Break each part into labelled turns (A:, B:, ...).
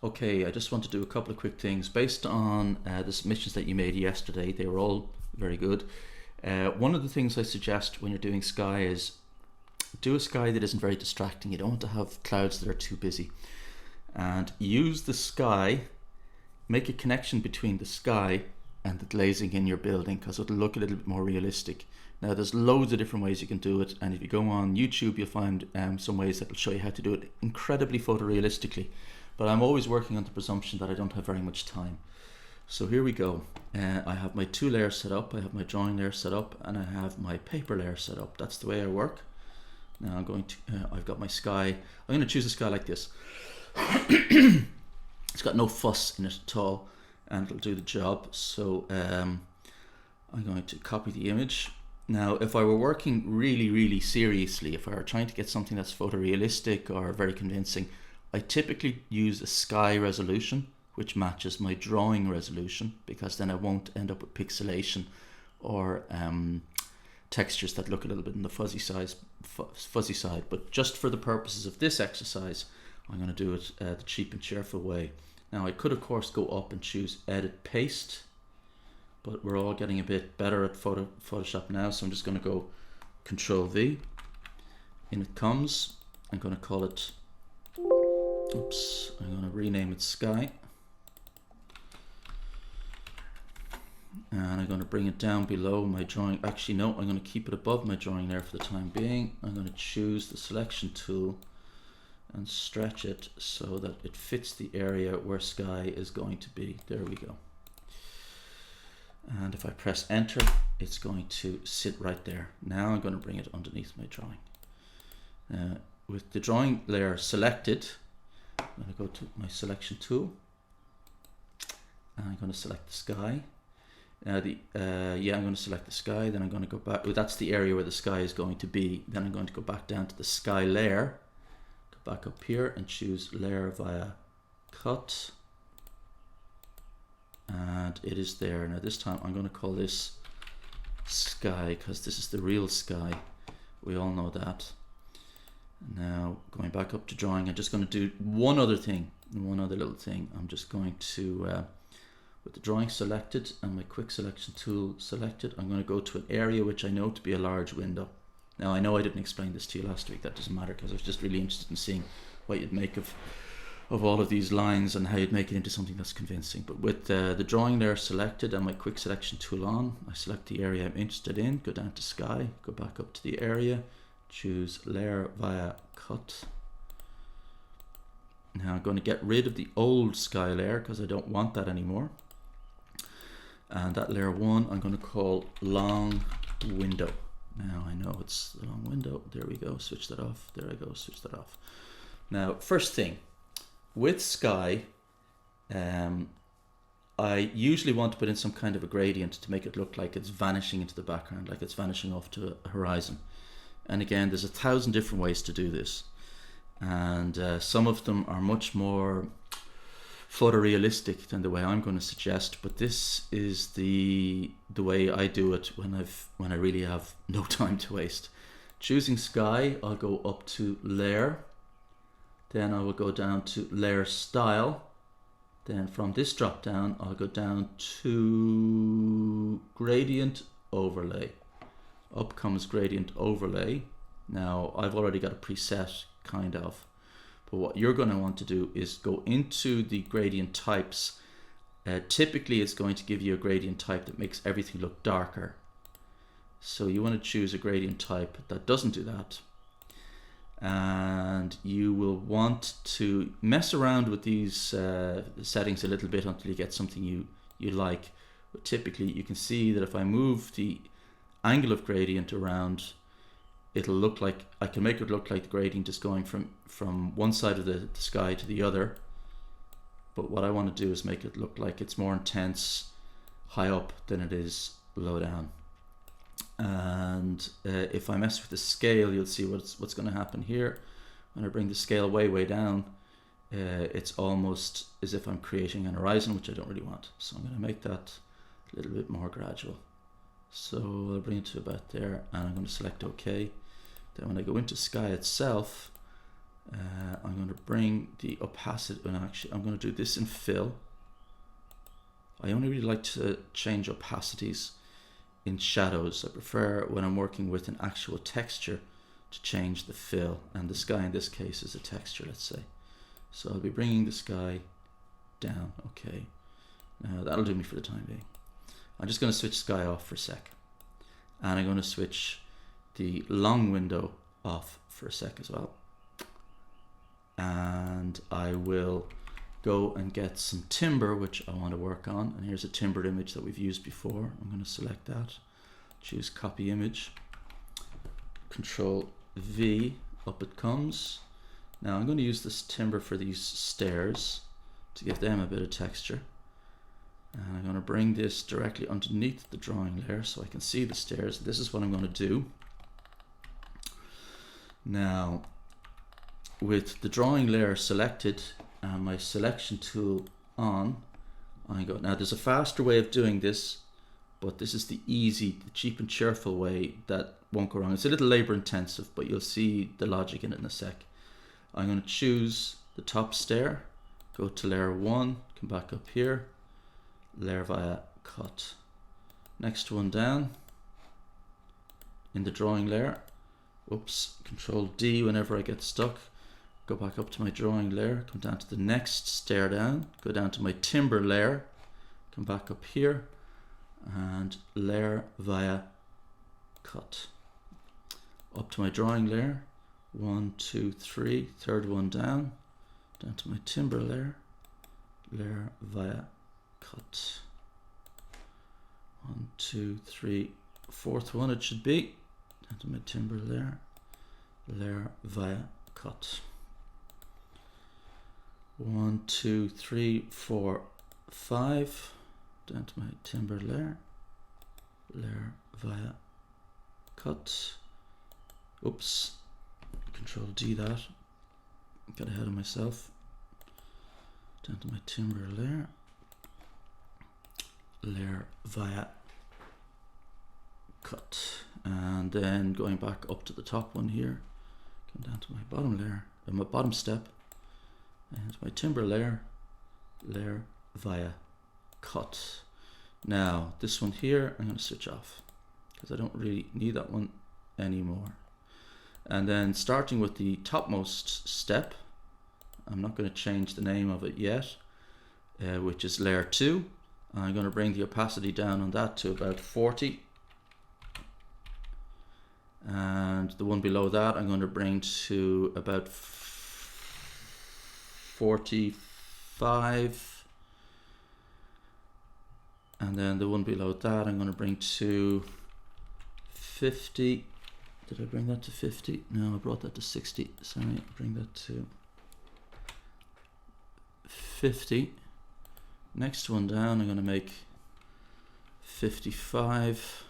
A: Okay, I just want to do a couple of quick things based on the submissions that you made yesterday. They were all very good. One of the things I suggest when you're doing sky is do a sky that isn't very distracting. You don't want to have clouds that are too busy. And use the sky, make a connection between the sky and the glazing in your building because it'll look a little bit more realistic. Now there's loads of different ways you can do it, and if you go on YouTube you'll find some ways that will show you how to do it incredibly photorealistically. But I'm always working on the presumption that I don't have very much time. So here we go. I have my two layers set up, I have my drawing layer set up, and I have my paper layer set up. That's the way I work. Now I'm going to, I've got my sky. I'm going to choose a sky like this. It's got no fuss in it at all, and it'll do the job. So I'm going to copy the image. Now, if I were working really seriously, if I were trying to get something that's photorealistic or very convincing, I typically use a sky resolution, which matches my drawing resolution, because then I won't end up with pixelation or textures that look a little bit in the fuzzy side. But just for the purposes of this exercise, I'm going to do it the cheap and cheerful way. Now, I could, of course, go up and choose Edit Paste, but we're all getting a bit better at Photoshop now, so I'm just going to go Control V. In it comes. I'm going to call it, I'm going to rename it Sky. And I'm going to bring it down below my drawing. Actually, no, I'm going to keep it above my drawing there for the time being. I'm going to choose the selection tool and stretch it so that it fits the area where sky is going to be. There we go. And if I press enter, it's going to sit right there. Now I'm going to bring it underneath my drawing. With the drawing layer selected, I'm going to go to my selection tool, and I'm going to select the sky. Now I'm going to select the sky, then I'm going to go back. That's the area where the sky is going to be. Then I'm going to go back down to the sky layer, go back up here and choose layer via cut. And it is there. Now this time I'm going to call this sky because this is the real sky. We all know that. Now going back up to drawing, I'm just going to do one other little thing. I'm just going to, with the drawing selected and my quick selection tool selected, I'm going to go to an area which I know to be a large window. Now I know I didn't explain this to you last week. That doesn't matter because I was just really interested in seeing what you'd make of all of these lines and how you'd make it into something that's convincing. But with the drawing layer selected and my quick selection tool on, I select the area I'm interested in, go down to sky, go back up to the area, choose layer via cut. Now I'm going to get rid of the old sky layer because I don't want that anymore. And that layer 1 I'm going to call long window. Now I know it's the long window. There we go, switch that off. There I go, switch that off. Now first thing, with sky, I usually want to put in some kind of a gradient to make it look like it's vanishing into the background, like it's vanishing off to a horizon. And again, there's 1,000 different ways to do this. And some of them are much more photorealistic than the way I'm going to suggest, but this is the way I do it when I really have no time to waste. Choosing sky, I'll go up to layer, then I will go down to layer style, then from this drop down I'll go down to gradient overlay. Up comes gradient overlay. Now I've already got a preset kind of, but what you're going to want to do is go into the gradient types. Typically it's going to give you a gradient type that makes everything look darker. So you want to choose a gradient type that doesn't do that. And you will want to mess around with these settings a little bit until you get something you like. But typically you can see that if I move the angle of gradient around, it'll look like, I can make it look like the gradient is going from one side of the sky to the other. But what I want to do is make it look like it's more intense high up than it is low down. And if I mess with the scale, you'll see what's going to happen here. When I bring the scale way down, it's almost as if I'm creating an horizon, which I don't really want. So I'm going to make that a little bit more gradual. So I'll bring it to about there, and I'm going to select OK. Then when I go into sky itself, I'm going to bring the opacity, and actually I'm going to do this in fill. I only really like to change opacities in shadows. I prefer when I'm working with an actual texture to change the fill, and the sky in this case is a texture, let's say. So I'll be bringing the sky down. Okay, now that'll do me for the time being. I'm just going to switch sky off for a sec, and I'm going to switch the long window off for a sec as well, and I will go and get some timber which I want to work on. And here's a timbered image that we've used before. I'm going to select that, choose copy image, Control V, up it comes. Now I'm going to use this timber for these stairs to give them a bit of texture, and I'm going to bring this directly underneath the drawing layer so I can see the stairs. This is what I'm going to do. Now with the drawing layer selected and my selection tool on, I go, now there's a faster way of doing this, but this is the easy, the cheap and cheerful way that won't go wrong. It's a little labor intensive, but you'll see the logic in it in a sec. I'm going to choose the top stair, go to layer 1, come back up here, layer via cut. Next one down in the drawing layer, oops, Control D whenever I get stuck. Go back up to my drawing layer, come down to the next stair down, go down to my timber layer, come back up here, and layer via cut. Up to my drawing layer, 1, 2, 3, third one down to my timber layer, layer via cut. 1, 2, 3, fourth one it should be, down to my timber layer, layer via cut. 1, 2, 3, 4, 5, down to my timber layer, layer via cut. Oops, Control D that, got ahead of myself. Down to my timber layer, layer via cut, and then going back up to the top one here, come down to my bottom layer, my bottom step, and my timber layer, layer via cut. Now this one here I'm going to switch off because I don't really need that one anymore. And then starting with the topmost step, I'm not going to change the name of it yet, which is layer 2. I'm going to bring the opacity down on that to about 40. And the one below that I'm going to bring to about 45. And then the one below that I'm going to bring to 50. Did I bring that to 50? No, I brought that to 60. Sorry, bring that to 50. Next one down, I'm going to make 55.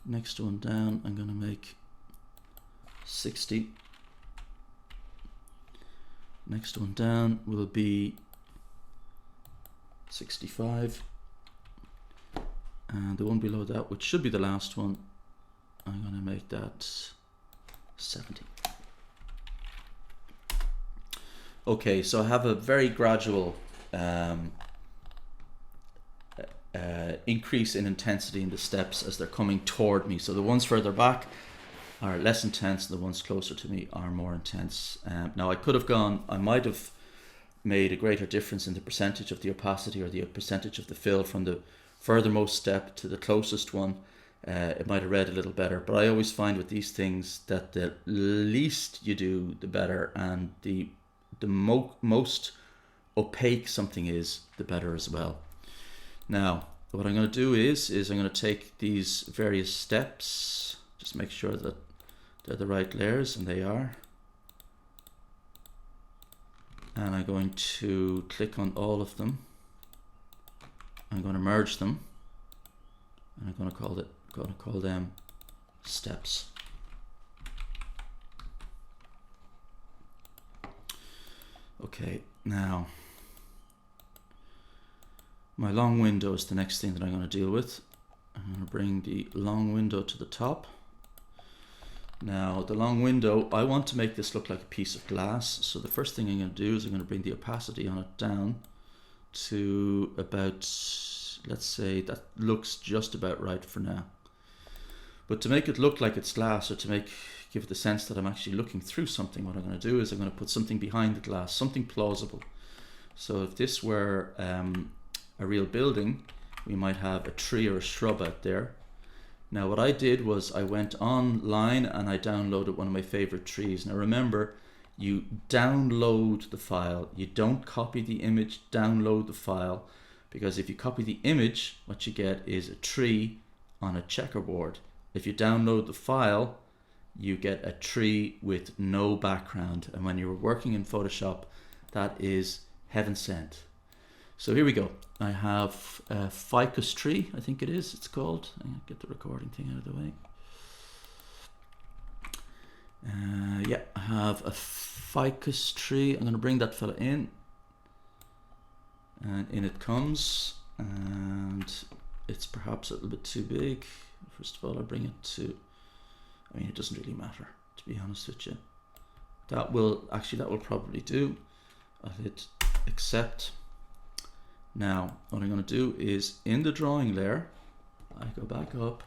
A: Next one down, I'm going to make 60. Next one down will be 65. And the one below that, which should be the last one, I'm going to make that 70. Okay, so I have a very gradual increase in intensity in the steps as they're coming toward me. So the ones further back are less intense, and the ones closer to me are more intense. Now I might have made a greater difference in the percentage of the opacity or the percentage of the fill from the furthermost step to the closest one. It might have read a little better, but I always find with these things that the least you do, the better, and the most opaque something is, the better as well. Now, what I'm going to do is I'm going to take these various steps, just make sure that they're the right layers, and they are. And I'm going to click on all of them. I'm going to merge them, and I'm going to call them steps. Okay, now my long window is the next thing that I'm going to deal with. I'm going to bring the long window to the top. Now the long window, I want to make this look like a piece of glass. So the first thing I'm going to do is I'm going to bring the opacity on it down to about, let's say that looks just about right for now. But to make it look like it's glass, or to give it the sense that I'm actually looking through something, what I'm going to do is I'm going to put something behind the glass, something plausible. So if this were a real building, we might have a tree or a shrub out there. Now what I did was I went online and I downloaded one of my favorite trees. Now remember, you download the file, you don't copy the image, download the file, because if you copy the image, what you get is a tree on a checkerboard. If you download the file, you get a tree with no background, and when you're working in Photoshop, that is heaven sent. So here we go. I have a ficus tree, I think it's called. I'll get the recording thing out of the way. Yeah, I have a ficus tree. I'm going to bring that fella in. And in it comes. And it's perhaps a little bit too big. First of all, I'll bring it to... I mean, it doesn't really matter, to be honest with you. That will probably do. I'll hit accept. Now, what I'm going to do is in the drawing layer, I go back up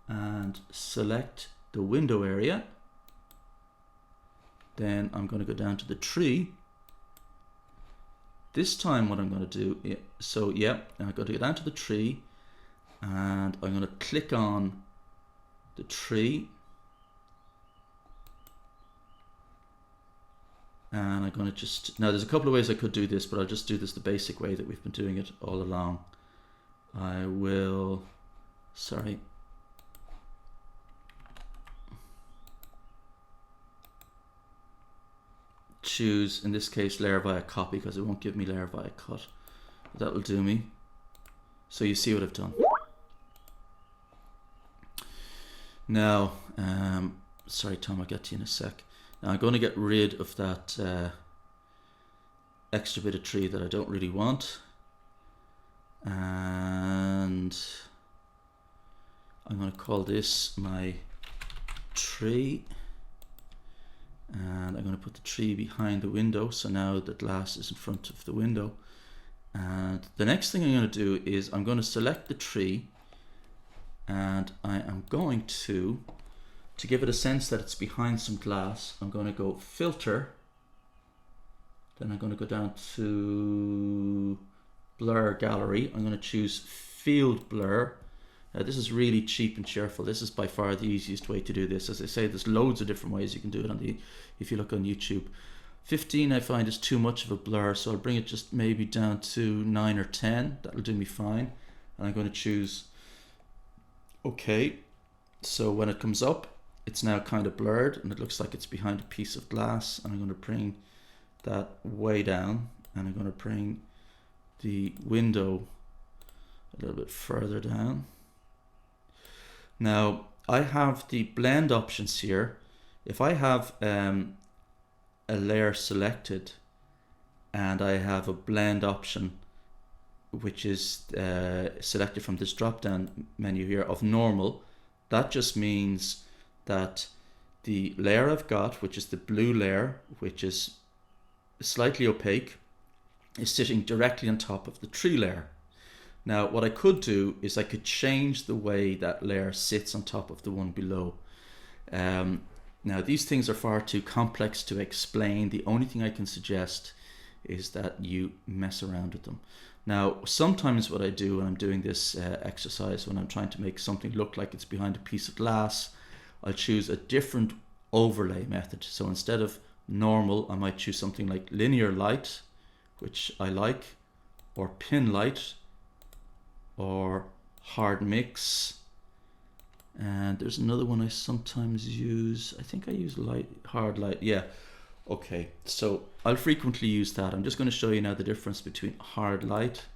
A: and select the window area. Then I'm going to go down to the tree. This time what I'm going to do, I'm going to go down to the tree and I'm going to click on the tree. And I'm going to now there's a couple of ways I could do this, but I'll just do this the basic way that we've been doing it all along. I will, choose, in this case, layer via copy, because it won't give me layer via cut. That will do me. So you see what I've done. Now, sorry Tom, I'll get to you in a sec. Now I'm going to get rid of that extra bit of tree that I don't really want, and I'm going to call this my tree, and I'm going to put the tree behind the window, so now the glass is in front of the window. And the next thing I'm going to do is I'm going to select the tree, and I am going to give it a sense that it's behind some glass, I'm going to go filter, then I'm going to go down to blur gallery. I'm going to choose field blur. This is really cheap and cheerful. This is by far the easiest way to do this. As I say, there's loads of different ways you can do it if you look on YouTube. 15 I find is too much of a blur, so I'll bring it just maybe down to 9 or 10. That'll do me fine. And I'm going to choose OK. So when it comes up, it's now kind of blurred and it looks like it's behind a piece of glass, and I'm going to bring that way down, and I'm going to bring the window a little bit further down. Now I have the blend options here. If I have a layer selected and I have a blend option which is selected from this drop down menu here of normal, that just means that the layer I've got, which is the blue layer, which is slightly opaque, is sitting directly on top of the tree layer. Now what I could do is I could change the way that layer sits on top of the one below. Now these things are far too complex to explain. The only thing I can suggest is that you mess around with them. Now sometimes what I do when I'm doing this exercise, when I'm trying to make something look like it's behind a piece of glass, I'll choose a different overlay method. So instead of normal, I might choose something like linear light, which I like, or pin light, or hard mix. And there's another one I sometimes use. I think I use hard light. Yeah. Okay. So I'll frequently use that. I'm just going to show you now the difference between hard light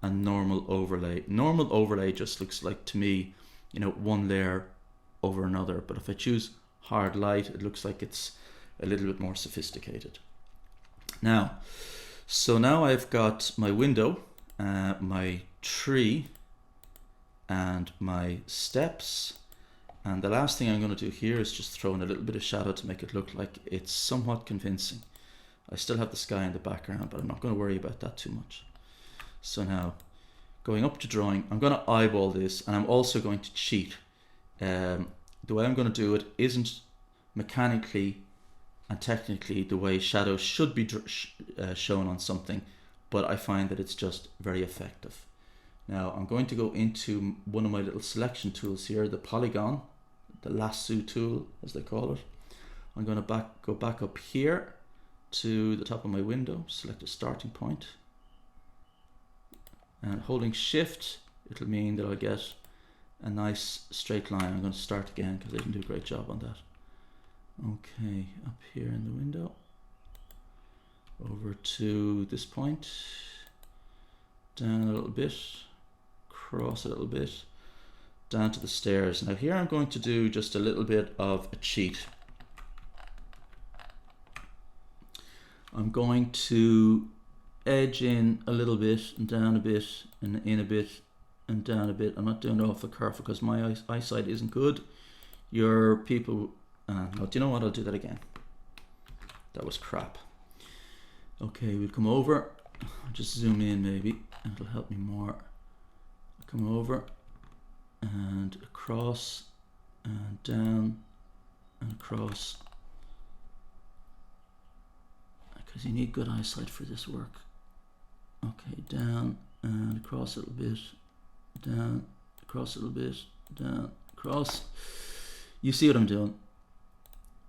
A: and normal overlay. Normal overlay just looks like, to me, one layer over another. But if I choose hard light, it looks like it's a little bit more sophisticated. Now, so now I've got my window, my tree, and my steps, And the last thing I'm going to do here is just throw in a little bit of shadow to make it look like it's somewhat convincing. I still have the sky in the background, but I'm not going to worry about that too much. So now, going up to drawing, I'm going to eyeball this, and I'm also going to cheat. The way I'm going to do it isn't mechanically and technically the way shadows should be shown on something, but I find that it's just very effective. Now I'm going to go into one of my little selection tools here, the polygon, the lasso tool as they call it. I'm going to go back up here to the top of my window, select a starting point, and holding shift, it'll mean that I'll get a nice straight line. I'm going to start again because I didn't do a great job on that. Okay, up here in the window, over to this point, down a little bit, across a little bit, down to the stairs. Now here I'm going to do just a little bit of a cheat. I'm going to edge in a little bit and down a bit and in a bit and down a bit. I'm not doing it awful careful because my eyesight isn't good. Your people, no, do you know what? I'll do that again. That was crap. Okay, we'll come over. I'll just zoom in maybe, and it'll help me more. I'll come over and across and down and across, because you need good eyesight for this work. Okay, down and across a little bit, down, across a little bit, down, across. You see what I'm doing,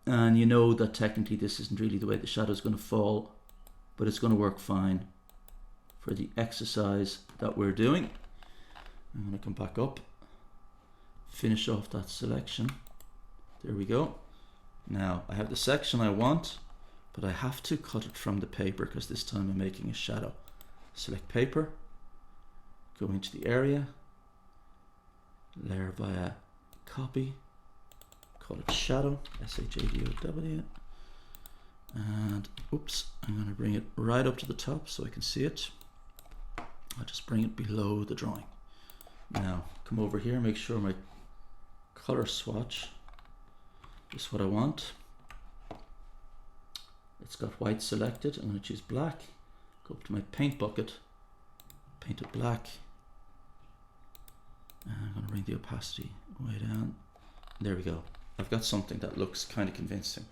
A: and you know that technically this isn't really the way the shadow is going to fall, but it's going to work fine for the exercise that we're doing. I'm going to come back up, finish off that selection. There we go. Now I have the section I want, but I have to cut it from the paper because this time I'm making a shadow. Select paper, go into the area, layer via copy, call it shadow, S-H-A-D-O-W, and oops, I'm going to bring it right up to the top so I can see it. I'll just bring it below the drawing. Now come over here, make sure my color swatch is what I want. It's got white selected. I'm going to choose black. Go up to my paint bucket, paint it black, and I'm going to bring the opacity way down. There we go. I've got something that looks kind of convincing,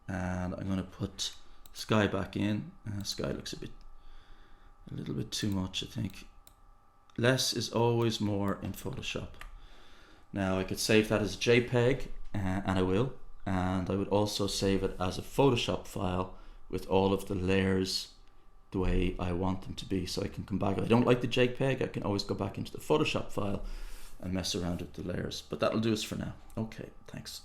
A: and I'm going to put sky back in. Sky looks a little bit too much, I think. Less is always more in Photoshop. Now I could save that as a JPEG, and I will, and I would also save it as a Photoshop file with all of the layers the way I want them to be, so I can come back. If I don't like the JPEG, I can always go back into the Photoshop file and mess around with the layers. But that'll do us for now. Okay, thanks.